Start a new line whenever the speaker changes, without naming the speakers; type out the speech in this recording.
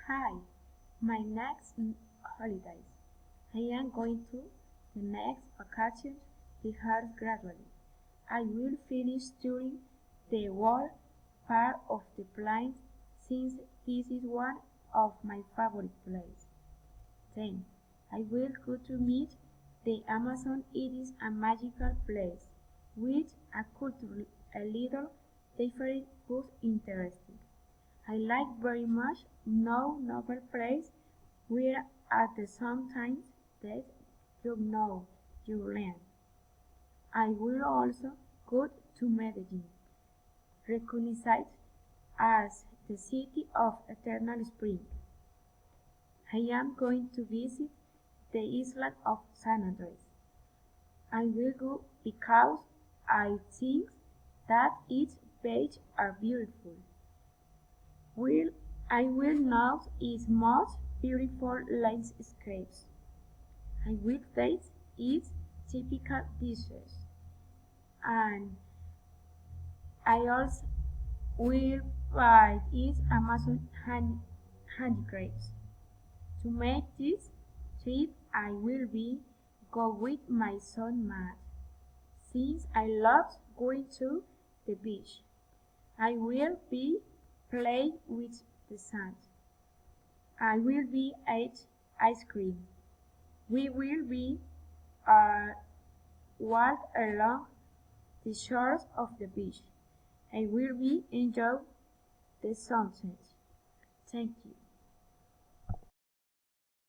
Hi, my next holidays. I am going to the next vacation rehearse gradually. I will finish touring the whole part of the plains since this is one of my favorite places. Then I will go to meet the Amazon. It is a magical place with a culture a little different but interesting. I like very much no novel place where at the same time that you learn. I will also go to Medellin, recognized as the city of eternal spring. I am going to visit the island of San Andres. I will go because I think that its beaches are beautiful. Will I will note its most beautiful landscapes. I will taste its typical dishes, and I also will buy its Amazon handicrafts. To make this trip, I will be go with my son Matt, since I love going to the beach. I will be play with the sand. I will be eat ice cream. We will be walk along the shores of the beach. I will be enjoy the sunset. Thank you.